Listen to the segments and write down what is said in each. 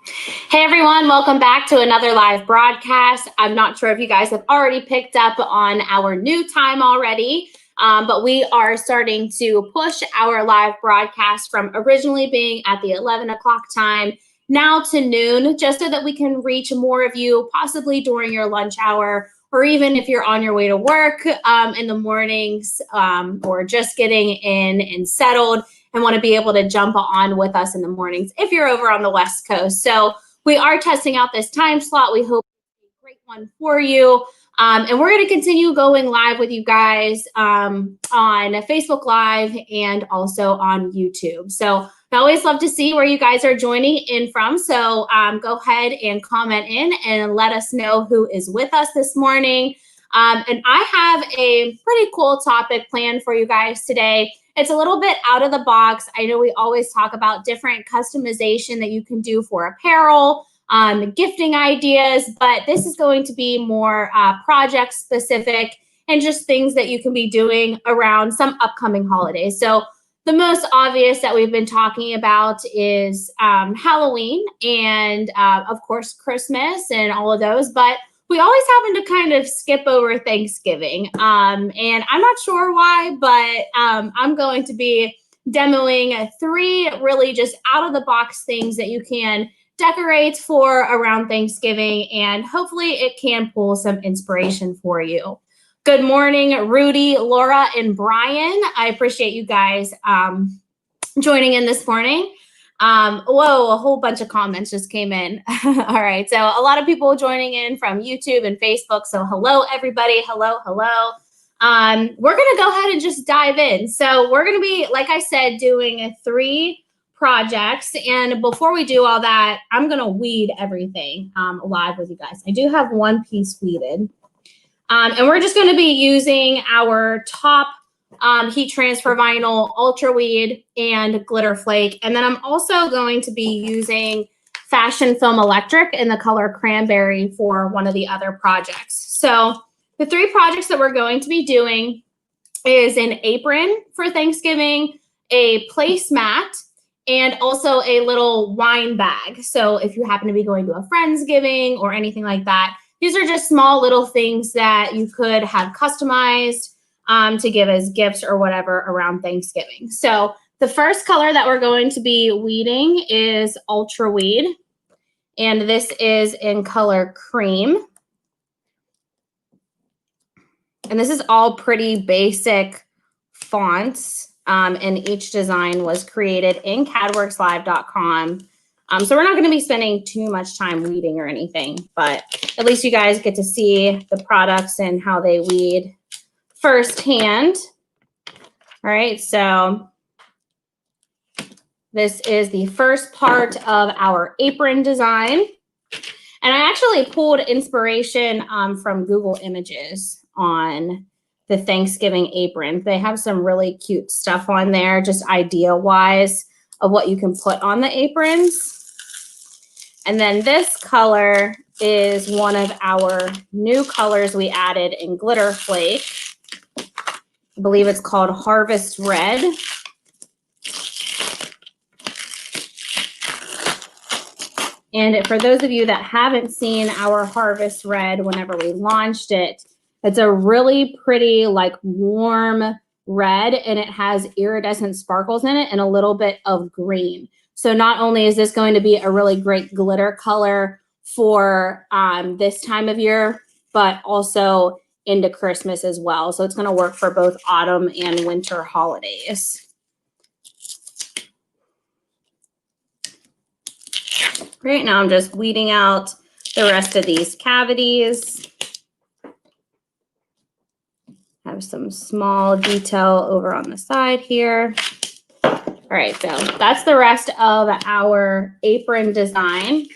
Hey everyone, welcome back to another live broadcast. I'm not sure if you guys have already picked up on our new time already, but we are starting to push our live broadcast from originally being at the 11 o'clock time now to noon, just so that we can reach more of you, possibly during your lunch hour, or even if you're on your way to work in the mornings, or just getting in and settled and want to be able to jump on with us in the mornings if you're over on the West Coast. So we are testing out this time slot. We hope it's a great one for you. And we're going to continue going live with you guys on Facebook Live and also on YouTube. So I always love to see where you guys are joining in from. So go ahead and comment in and let us know who is with us this morning. And I have a pretty cool topic planned for you guys today. It's a little bit out of the box. I know we always talk about different customization that you can do for apparel, gifting ideas, but this is going to be more project specific and just things that you can be doing around some upcoming holidays. So the most obvious that we've been talking about is Halloween and of course Christmas and all of those, but we always happen to kind of skip over Thanksgiving. And I'm not sure why, but I'm going to be demoing 3 really just out of the box things that you can decorate for around Thanksgiving, and hopefully it can pull some inspiration for you. Good morning, Rudy, Laura, and Brian. I appreciate you guys joining in this morning. Whoa, a whole bunch of comments just came in. All right, so a lot of people joining in from YouTube and Facebook. So hello, everybody. Hello, hello. We're going to go ahead and just dive in. So we're going to be, like I said, doing 3 projects. And before we do all that, I'm going to weed everything live with you guys. I do have one piece weeded. And we're just going to be using our top heat transfer vinyl, ultra weed, and glitter flake. And then I'm also going to be using fashion foam electric in the color cranberry for one of the other projects. So the 3 projects that we're going to be doing is an apron for Thanksgiving, a placemat, and also a little wine bag. So if you happen to be going to a Friendsgiving or anything like that, these are just small little things that you could have customized to give as gifts or whatever around Thanksgiving. So the first color that we're going to be weeding is Ultra Weed, and this is in color cream. And this is all pretty basic fonts, and each design was created in cadworkslive.com. So we're not going to be spending too much time weeding or anything, but at least you guys get to see the products and how they weed firsthand. All right, so this is the first part of our apron design. And I actually pulled inspiration from Google Images on the Thanksgiving apron. They have some really cute stuff on there, just idea-wise of what you can put on the aprons. And then this color is one of our new colors we added in Glitter Flake. I believe it's called Harvest Red. And for those of you that haven't seen our Harvest Red whenever we launched it, it's a really pretty, like, warm red, and it has iridescent sparkles in it and a little bit of green. So not only is this going to be a really great glitter color for this time of year, but also into Christmas as well. So it's going to work for both autumn and winter holidays. Great, now I'm just weeding out the rest of these cavities. Have some small detail over on the side here. All right, so that's the rest of our apron design.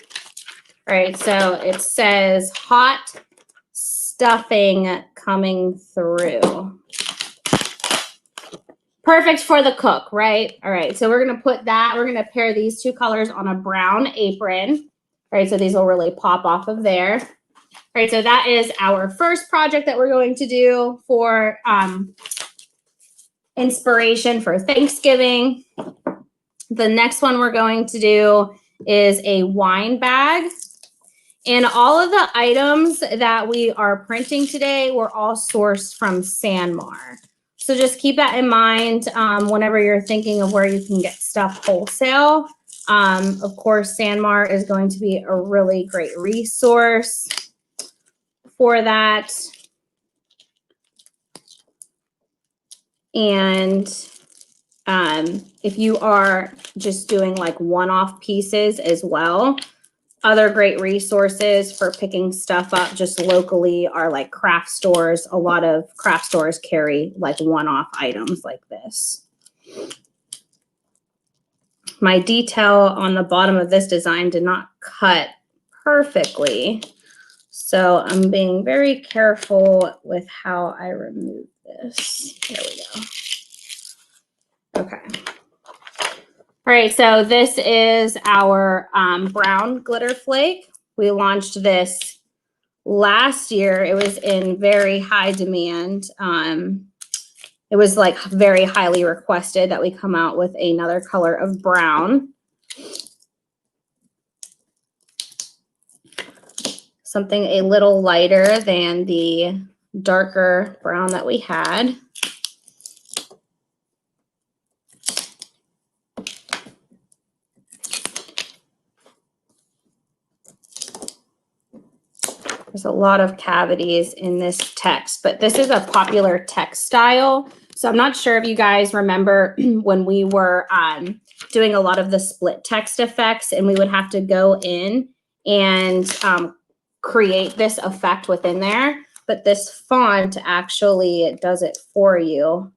All right, so it says hot stuffing coming through. Perfect for the cook, right? All right, so we're gonna put that, we're gonna pair these 2 colors on a brown apron. All right, so these will really pop off of there. All right, so that is our first project that we're going to do for inspiration for Thanksgiving. The next one we're going to do is a wine bag. And all of the items that we are printing today were all sourced from Sanmar. So just keep that in mind whenever you're thinking of where you can get stuff wholesale. Of course, Sanmar is going to be a really great resource for that. And if you are just doing like one-off pieces as well, other great resources for picking stuff up just locally are like craft stores. A lot of craft stores carry like one-off items like this. My detail on the bottom of this design did not cut perfectly, so I'm being very careful with how I remove this. There we go. Okay. All right, so this is our brown glitter flake. We launched this last year. It was in very high demand. It was like very highly requested that we come out with another color of brown. Something a little lighter than the darker brown that we had. There's a lot of cavities in this text, but this is a popular text style. So I'm not sure if you guys remember when we were doing a lot of the split text effects, and we would have to go in and create this effect within there. But this font actually does it for you.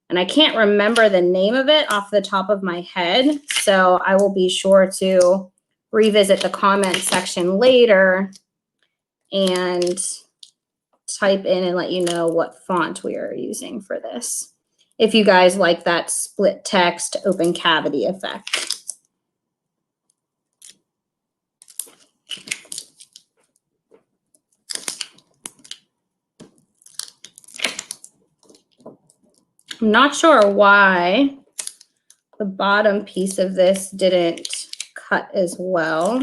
And I can't remember the name of it off the top of my head, so I will be sure to revisit the comment section later and type in and let you know what font we are using for this, if you guys like that split text open cavity effect. I'm not sure why the bottom piece of this didn't cut as well.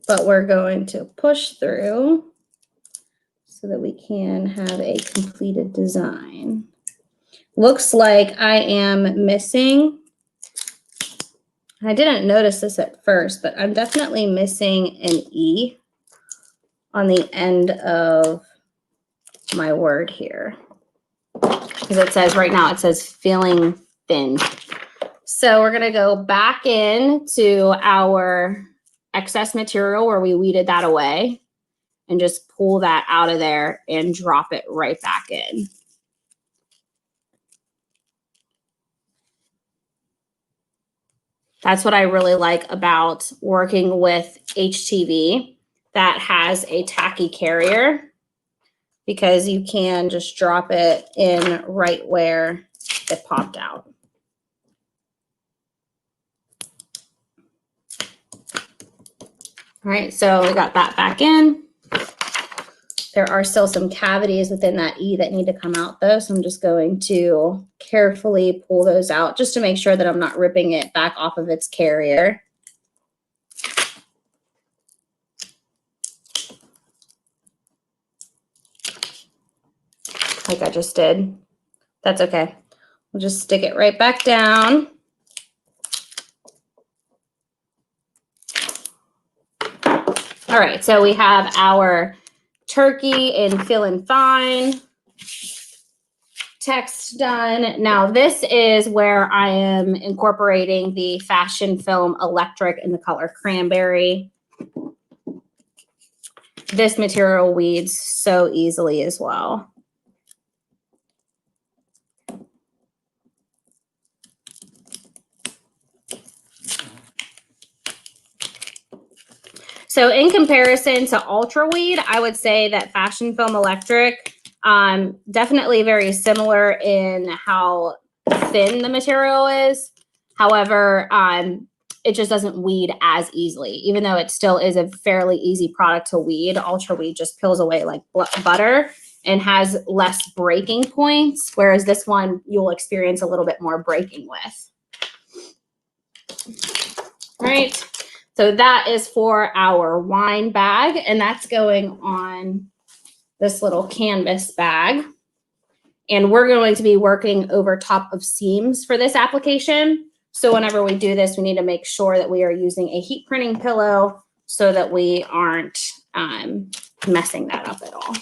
But we're going to push through so that we can have a completed design. Looks like I am missing, I didn't notice this at first, but I'm definitely missing an E on the end of my word here. Because it says right now, it says feeling thin. So we're gonna go back into our excess material where we weeded that away and just pull that out of there and drop it right back in. That's what I really like about working with HTV that has a tacky carrier, because you can just drop it in right where it popped out. All right, so we got that back in. There are still some cavities within that E that need to come out though, so I'm just going to carefully pull those out just to make sure that I'm not ripping it back off of its carrier. Like I just did. That's okay. We'll just stick it right back down. All right, so we have our turkey in Feelin' Fine text done. Now this is where I am incorporating the Fashion Film Electric in the color Cranberry. This material weeds so easily as well. So in comparison to Ultra Weed, I would say that Fashion Film Electric, definitely very similar in how thin the material is. However, it just doesn't weed as easily, even though it still is a fairly easy product to weed. Ultra Weed just peels away like butter and has less breaking points, whereas this one you'll experience a little bit more breaking with. All right, so that is for our wine bag, and that's going on this little canvas bag. And we're going to be working over top of seams for this application. So whenever we do this, we need to make sure that we are using a heat printing pillow so that we aren't messing that up at all.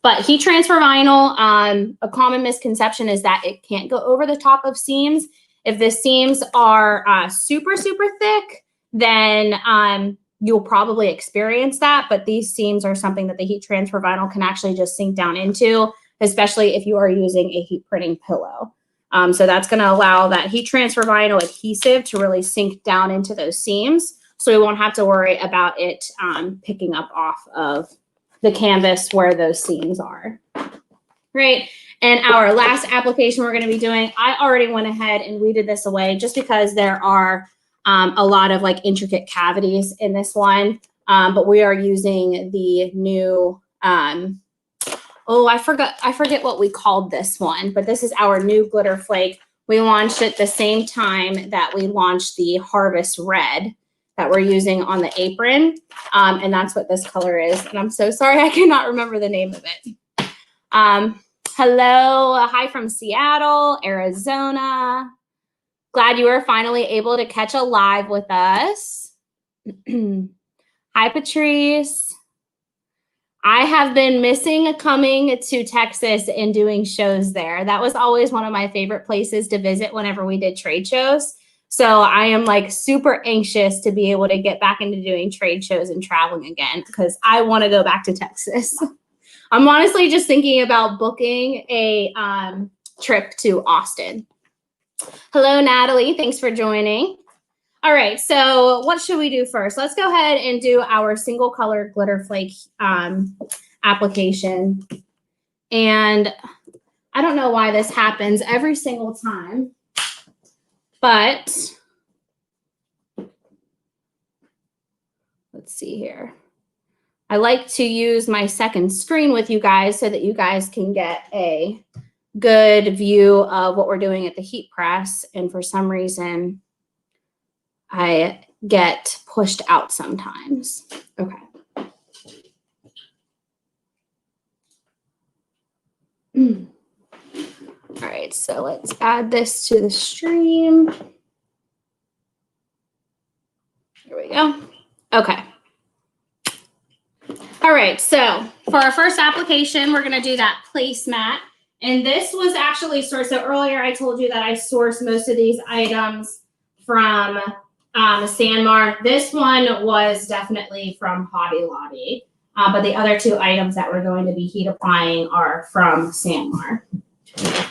But heat transfer vinyl, a common misconception is that it can't go over the top of seams. If the seams are super, super thick, then you'll probably experience that. But these seams are something that the heat transfer vinyl can actually just sink down into, especially if you are using a heat printing pillow. So that's going to allow that heat transfer vinyl adhesive to really sink down into those seams. So we won't have to worry about it picking up off of the canvas where those seams are. Great. And our last application we're going to be doing, I already went ahead and weeded this away just because there are a lot of like intricate cavities in this one. But we are using the new, oh, I forget what we called this one, but this is our new glitter flake. We launched it the same time that we launched the Harvest Red that we're using on the apron. And that's what this color is. And I'm so sorry, I cannot remember the name of it. Hello, hi from Seattle, Arizona. Glad you were finally able to catch a live with us. Hi, Patrice. I have been missing coming to Texas and doing shows there. That was always one of my favorite places to visit whenever we did trade shows. So I am like super anxious to be able to get back into doing trade shows and traveling again because I want to go back to Texas. I'm honestly just thinking about booking a trip to Austin. Hello, Natalie. Thanks for joining. All right, so what should we do first? Let's go ahead and do our single color glitter flake application. And I don't know why this happens every single time, but let's see here. I like to use my second screen with you guys so that you guys can get a good view of what we're doing at the heat press. And for some reason, I get pushed out sometimes. Okay. All right, so let's add this to the stream. Here we go. Okay. All right, so for our first application, we're going to do that placemat. And this was actually sourced. So earlier I told you that I sourced most of these items from Sanmar. This one was definitely from Hobby Lobby. But the other two items that we're going to be heat applying are from Sanmar.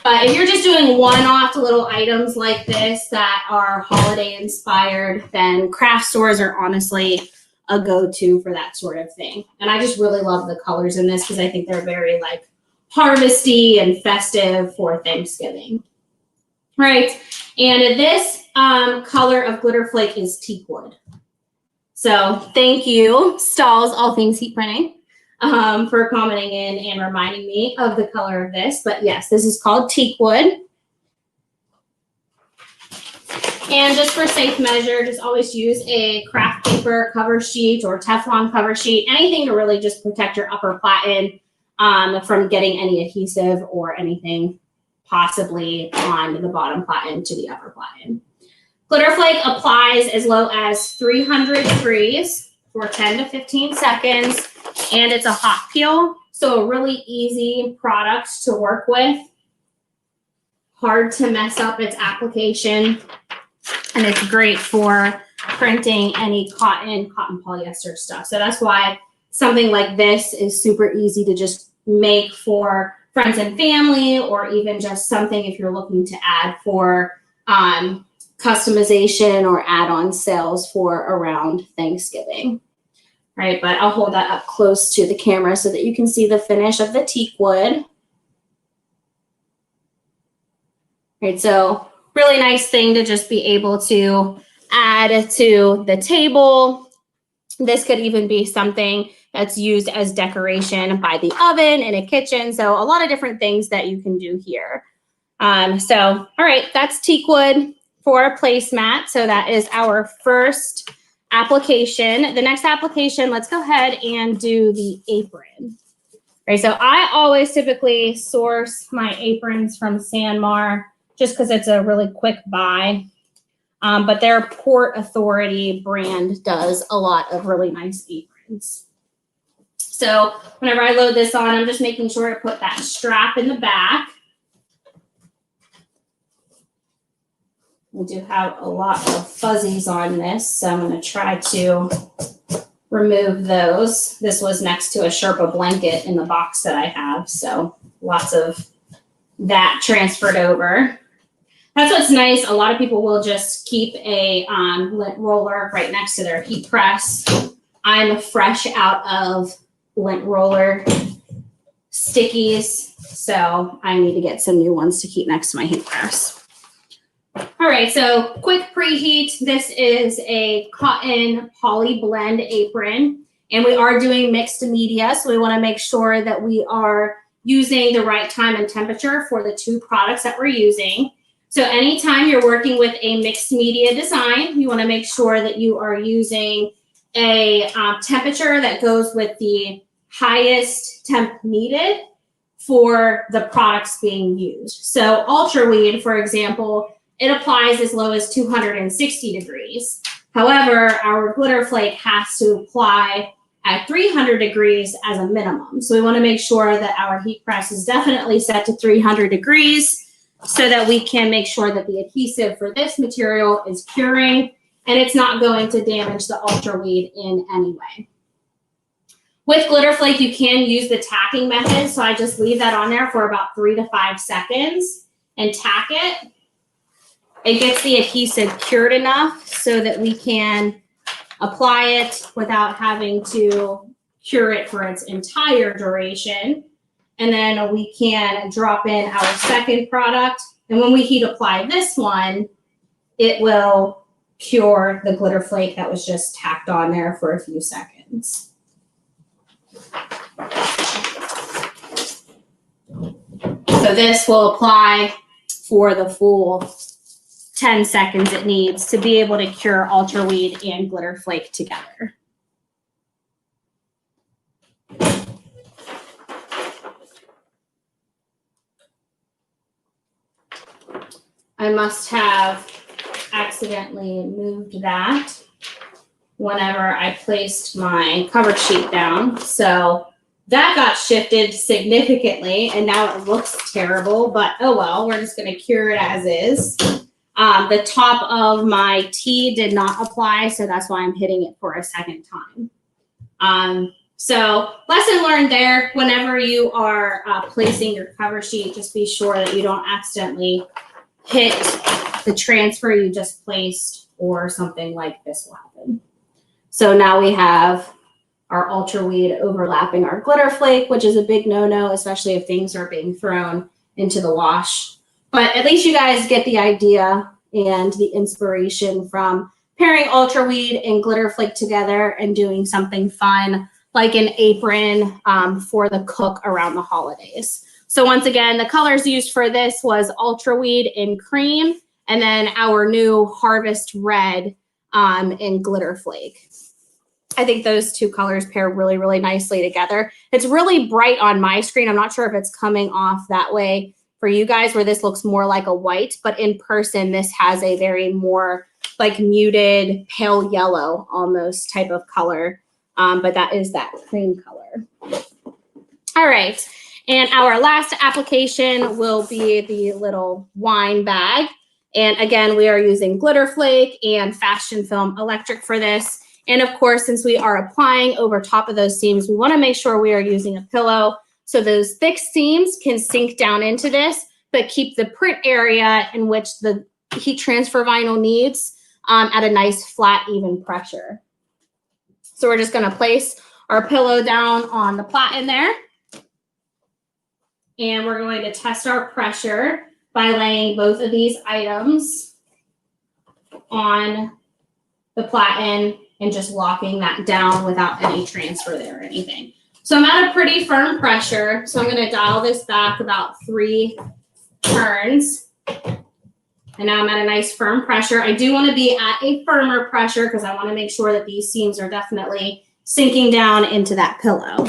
But if you're just doing one-off little items like this that are holiday inspired, then craft stores are honestly a go-to for that sort of thing. And I just really love the colors in this because I think they're very like harvesty and festive for Thanksgiving. Right, and this color of glitter flake is teak wood. So thank you, Stalls All Things Heat Printing, for commenting in and reminding me of the color of this. But yes, this is called teak wood. And just for safe measure, just always use a craft paper cover sheet or Teflon cover sheet, anything to really just protect your upper platen from getting any adhesive or anything possibly on the bottom platen to the upper platen. Glitter flake applies as low as 300 degrees for 10 to 15 seconds, and it's a hot peel, so a really easy product to work with. Hard to mess up its application, and it's great for printing any cotton polyester stuff. So that's why something like this is super easy to just make for friends and family, or even just something if you're looking to add for customization or add-on sales for around Thanksgiving. Right, but I'll hold that up close to the camera so that you can see the finish of the teak wood. Right, so really nice thing to just be able to add to the table. This could even be something that's used as decoration by the oven in a kitchen. So a lot of different things that you can do here. All right, that's teak wood for a placemat. So that is our first application. The next application, let's go ahead and do the apron. All right, so I always typically source my aprons from Sanmar just because it's a really quick buy. But their Port Authority brand does a lot of really nice aprons. So whenever I load this on, I'm just making sure to put that strap in the back. We do have a lot of fuzzies on this, so I'm going to try to remove those. This was next to a Sherpa blanket in the box that I have, so lots of that transferred over. That's what's nice. A lot of people will just keep a lint roller right next to their heat press. I'm fresh out of lint roller stickies, so I need to get some new ones to keep next to my heat press. All right, so quick preheat. This is a cotton poly blend apron, and we are doing mixed media, so we want to make sure that we are using the right time and temperature for the two products that we're using. So anytime you're working with a mixed media design, you want to make sure that you are using a temperature that goes with the highest temp needed for the products being used. So Ultra Weed, for example, it applies as low as 260 degrees. However, our glitter flake has to apply at 300 degrees as a minimum. So we want to make sure that our heat press is definitely set to 300 degrees so that we can make sure that the adhesive for this material is curing and it's not going to damage the Ultra Weed in any way. With glitter flake, you can use the tacking method. So I just leave that on there for about 3 to 5 seconds and tack it. It gets the adhesive cured enough so that we can apply it without having to cure it for its entire duration. And then we can drop in our second product. And when we heat apply this one, it will cure the glitter flake that was just tacked on there for a few seconds. So this will apply for the full 10 seconds it needs to be able to cure Ultra Weed and glitter flake together. I must have accidentally moved that whenever I placed my cover sheet down. So that got shifted significantly and now it looks terrible, but oh well, we're just gonna cure it as is. The top of my T did not apply, so that's why I'm hitting it for a second time. So lesson learned there, whenever you are placing your cover sheet, just be sure that you don't accidentally hit the transfer you just placed or something like this will happen. So now we have our Ultra Weed overlapping our glitter flake, which is a big no-no, especially if things are being thrown into the wash. But at least you guys get the idea and the inspiration from pairing Ultra Weed and glitter flake together and doing something fun like an apron for the cook around the holidays. So once again, the colors used for this was Ultra Weed in cream and then our new Harvest Red in glitter flake. I think those two colors pair really, really nicely together. It's really bright on my screen. I'm not sure if it's coming off that way for you guys where this looks more like a white, but in person, this has a very more like muted pale yellow almost type of color. But that is that cream color. All right. And our last application will be the little wine bag. And again, we are using glitter flake and fashion film electric for this. And of course, since we are applying over top of those seams, we want to make sure we are using a pillow so those thick seams can sink down into this, but keep the print area in which the heat transfer vinyl needs at a nice flat, even pressure. So we're just going to place our pillow down on the platen there. And we're going to test our pressure by laying both of these items on the platen and just locking that down without any transfer there or anything. So I'm at a pretty firm pressure. So I'm going to dial this back about 3 turns. And now I'm at a nice firm pressure. I do want to be at a firmer pressure because I want to make sure that these seams are definitely sinking down into that pillow.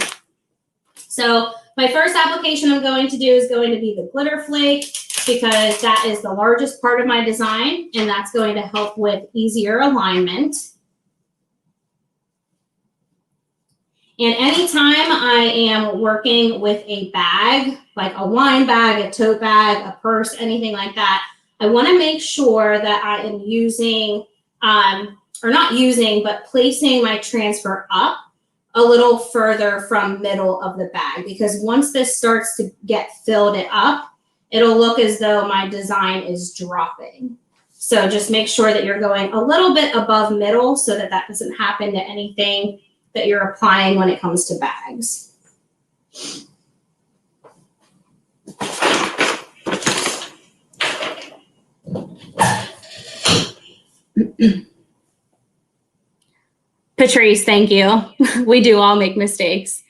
So my first application I'm going to do is going to be the glitter flake, because that is the largest part of my design, and that's going to help with easier alignment. And anytime I am working with a bag, like a wine bag, a tote bag, a purse, anything like that, I want to make sure that I am using, or not using, but placing my transfer up a little further from middle of the bag, because once this starts to get filled up, it'll look as though my design is dropping. So just make sure that you're going a little bit above middle so that that doesn't happen to anything that you're applying when it comes to bags. Patrice, thank you. We do all make mistakes.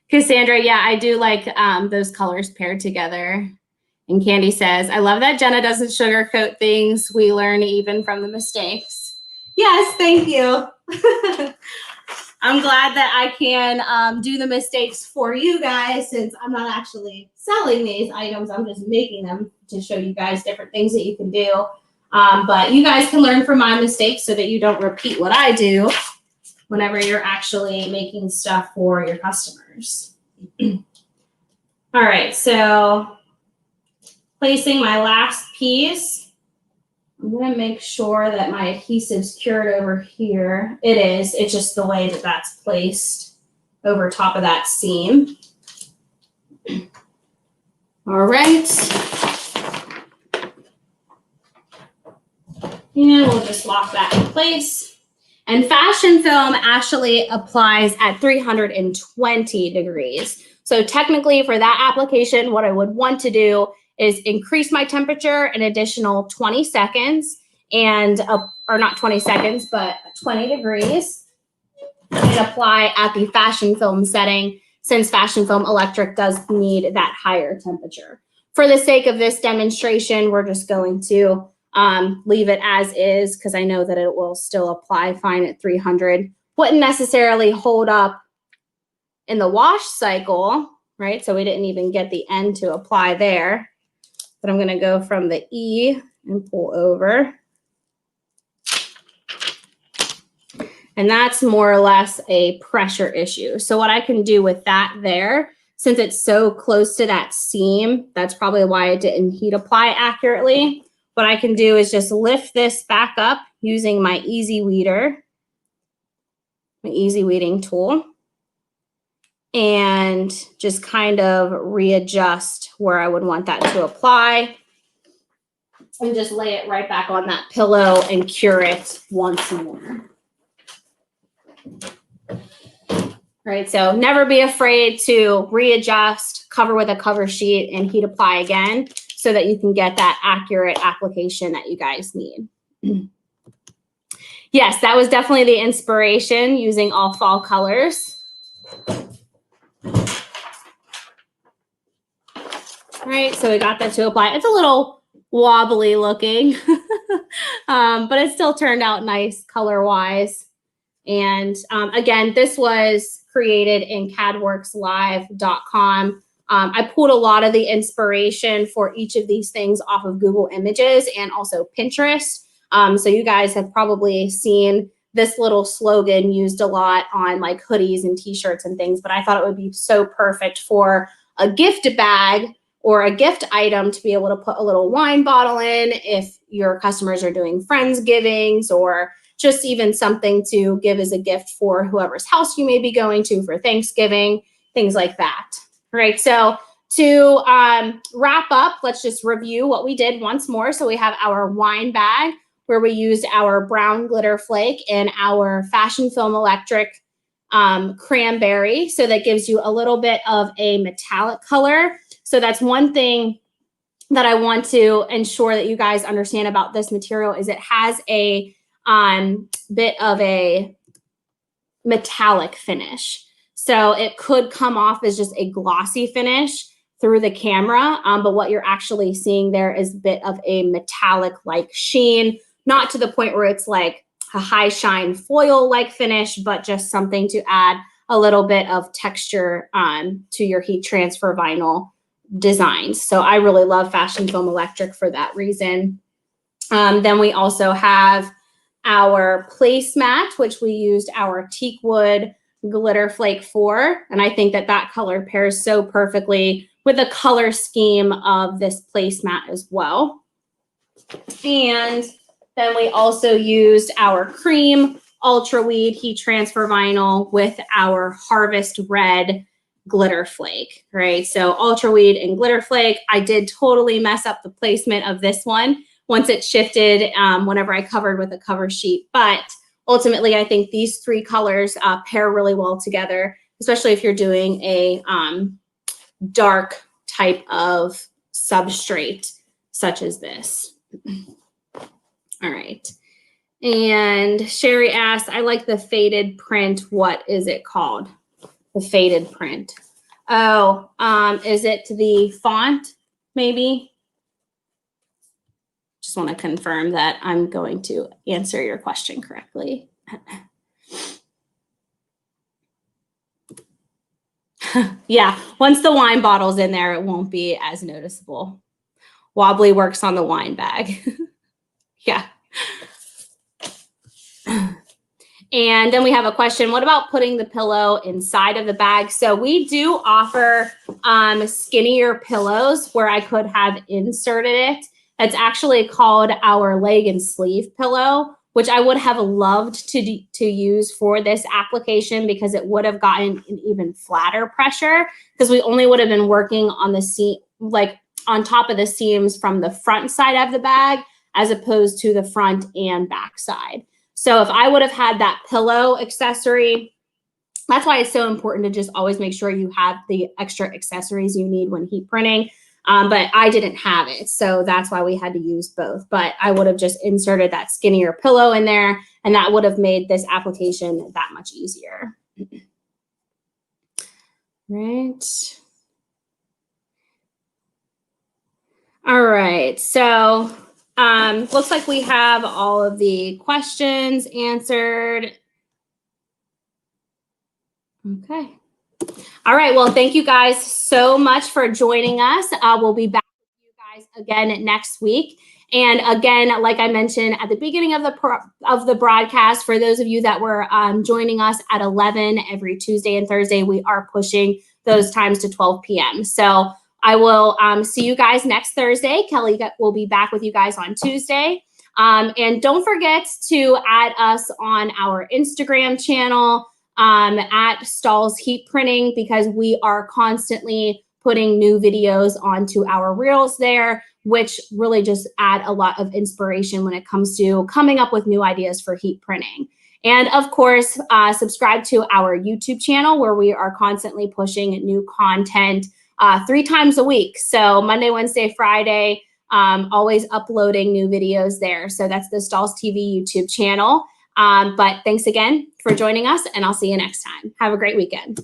Cassandra, yeah, I do like those colors paired together. And Candy says, I love that Jenna doesn't sugarcoat things. We learn even from the mistakes. Yes, thank you. I'm glad that I can do the mistakes for you guys, since I'm not actually selling these items. I'm just making them to show you guys different things that you can do. But you guys can learn from my mistakes so that you don't repeat what I do whenever you're actually making stuff for your customers. All right, so placing my last piece, I'm gonna make sure that my adhesive's cured over here. It is, it's just the way that that's placed over top of that seam. All right. And we'll just lock that in place. And fashion film actually applies at 320 degrees. So technically for that application, what I would want to do is increase my temperature an additional 20 seconds and, or not 20 seconds, but 20 degrees, and apply at the fashion film setting, since fashion film electric does need that higher temperature. For the sake of this demonstration, we're just going to leave it as is, because I know that it will still apply fine at 300. Wouldn't necessarily hold up in the wash cycle, right? So we didn't even get the end to apply there. But I'm going to go from the E and pull over. And that's more or less a pressure issue. So what I can do with that there, since it's so close to that seam, that's probably why it didn't heat apply accurately. What I can do is just lift this back up using my Easy Weeder, my Easy Weeding tool, and just kind of readjust where I would want that to apply, and just lay it right back on that pillow and cure it once more. Right, so never be afraid to readjust, cover with a cover sheet, and heat apply again so that you can get that accurate application that you guys need. Yes, that was definitely the inspiration, using all fall colors. All right, so we got that to apply. It's a little wobbly looking, but it still turned out nice color-wise. And again, this was created in cadworkslive.com. I pulled a lot of the inspiration for each of these things off of Google Images and also Pinterest. So you guys have probably seen this little slogan used a lot on like hoodies and t-shirts and things, but I thought it would be so perfect for a gift bag or a gift item to be able to put a little wine bottle in if your customers are doing Friendsgivings, or just even something to give as a gift for whoever's house you may be going to for Thanksgiving, things like that. All right, so to wrap up, let's just review what we did once more. So we have our wine bag where we used our brown glitter flake and our fashion film electric cranberry. So that gives you a little bit of a metallic color. So that's one thing that I want to ensure that you guys understand about this material, is it has a bit of a metallic finish. So it could come off as just a glossy finish through the camera, but what you're actually seeing there is a bit of a metallic-like sheen, not to the point where it's like a high shine foil-like finish, but just something to add a little bit of texture to your heat transfer vinyl designs. So I really love Fashion Foam Electric for that reason. Then we also have our placemat, which we used our teak wood glitter flake for. And I think that that color pairs so perfectly with the color scheme of this placemat as well. And then we also used our cream Ultra Weed heat transfer vinyl with our Harvest Red glitter flake, right? So Ultra Weed and glitter flake. I did totally mess up the placement of this one once it shifted whenever I covered with a cover sheet. But ultimately, I think these three colors pair really well together, especially if you're doing a dark type of substrate such as this. All right. And Sherry asked, I like the faded print. What is it called? The faded print. Oh, is it the font maybe? Just want to confirm that I'm going to answer your question correctly. Yeah, once the wine bottle's in there, it won't be as noticeable. Wobbly works on the wine bag. Yeah. And then we have a question, what about putting the pillow inside of the bag? So we do offer skinnier pillows where I could have inserted it. It's actually called our leg and sleeve pillow, which I would have loved to use for this application because it would have gotten an even flatter pressure because we only would have been working on the seam, like on top of the seams from the front side of the bag as opposed to the front and back side. So if I would have had that pillow accessory, that's why it's so important to just always make sure you have the extra accessories you need when heat printing. But I didn't have it, so that's why we had to use both. But I would have just inserted that skinnier pillow in there, and that would have made this application that much easier. Right. All right, so looks like we have all of the questions answered. Okay. All right, well, thank you guys so much for joining us. We'll be back with you guys again next week. And again, like I mentioned at the beginning of the broadcast, for those of you that were joining us at 11 every Tuesday and Thursday, we are pushing those times to 12 p.m. So I will see you guys next Thursday. Kelly will be back with you guys on Tuesday. And don't forget to add us on our Instagram channel at Stahl's Heat Printing because we are constantly putting new videos onto our reels there, which really just add a lot of inspiration when it comes to coming up with new ideas for heat printing. And of course, subscribe to our YouTube channel where we are constantly pushing new content 3 times a week. So Monday, Wednesday, Friday, always uploading new videos there. So that's the Stahl's TV YouTube channel. But thanks again for joining us, and I'll see you next time. Have a great weekend.